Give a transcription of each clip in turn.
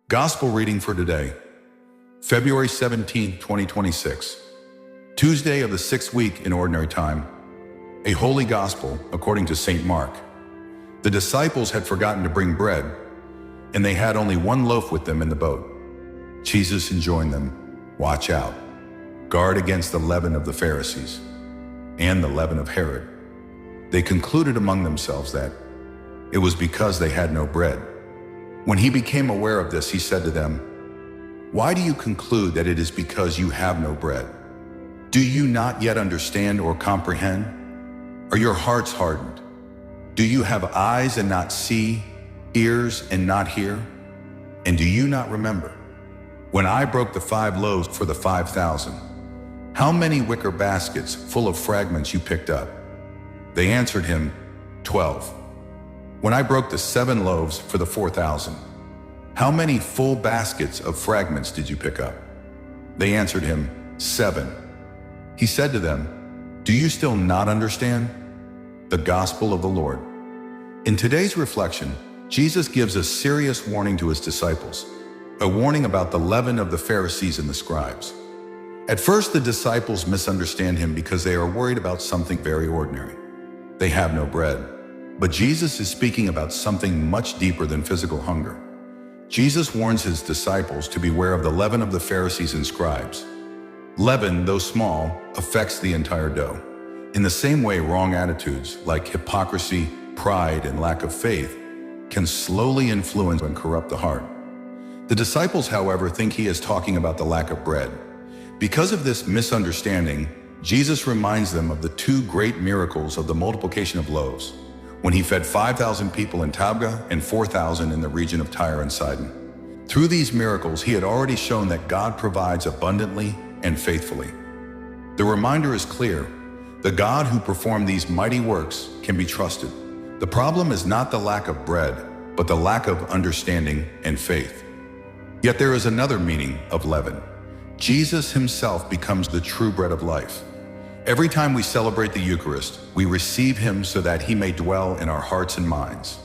Gospel reading for today, February 17, 2026, Tuesday of the sixth week in Ordinary Time. A Holy Gospel according to St. Mark. The disciples had forgotten to bring bread, and they had only one loaf with them in the boat. Jesus enjoined them, "Watch out. Guard against the leaven of the Pharisees and the leaven of Herod." They concluded among themselves that it was because they had no bread. When he became aware of this, he said to them, "Why do you conclude that it is because you have no bread? Do you not yet understand or comprehend? Are your hearts hardened? Do you have eyes and not see, ears and not hear? And do you not remember? When I broke the 5 loaves for the 5,000, how many wicker baskets full of fragments you picked up?" They answered him, 12. "When I broke the 7 loaves for the 4,000, how many full baskets of fragments did you pick up?" They answered him, 7. He said to them, "Do you still not understand?" The Gospel of the Lord. In today's reflection, Jesus gives a serious warning to his disciples, a warning about the leaven of the Pharisees and the scribes. At first, the disciples misunderstand him because they are worried about something very ordinary. They have no bread. But Jesus is speaking about something much deeper than physical hunger. Jesus warns his disciples to beware of the leaven of the Pharisees and scribes. Leaven, though small, affects the entire dough. In the same way, wrong attitudes like hypocrisy, pride, and lack of faith can slowly influence and corrupt the heart. The disciples, however, think he is talking about the lack of bread. Because of this misunderstanding, Jesus reminds them of the 2 great miracles of the multiplication of loaves, when he fed 5,000 people in Tabgha and 4,000 in the region of Tyre and Sidon. Through these miracles, he had already shown that God provides abundantly and faithfully. The reminder is clear: the God who performed these mighty works can be trusted. The problem is not the lack of bread, but the lack of understanding and faith. Yet there is another meaning of leaven. Jesus himself becomes the true bread of life. Every time we celebrate the Eucharist, we receive him so that he may dwell in our hearts and minds.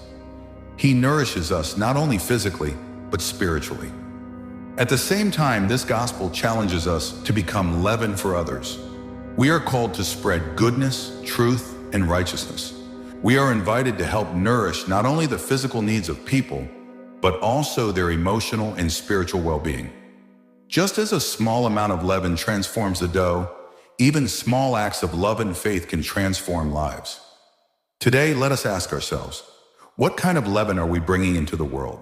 He nourishes us not only physically, but spiritually. At the same time, this gospel challenges us to become leaven for others. We are called to spread goodness, truth, and righteousness. We are invited to help nourish not only the physical needs of people, but also their emotional and spiritual well-being. Just as a small amount of leaven transforms the dough, even small acts of love and faith can transform lives. Today, let us ask ourselves, what kind of leaven are we bringing into the world?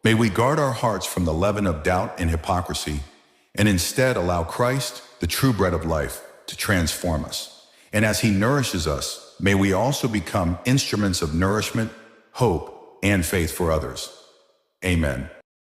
May we guard our hearts from the leaven of doubt and hypocrisy, and instead allow Christ, the true bread of life, to transform us. And as he nourishes us, may we also become instruments of nourishment, hope, and faith for others. Amen.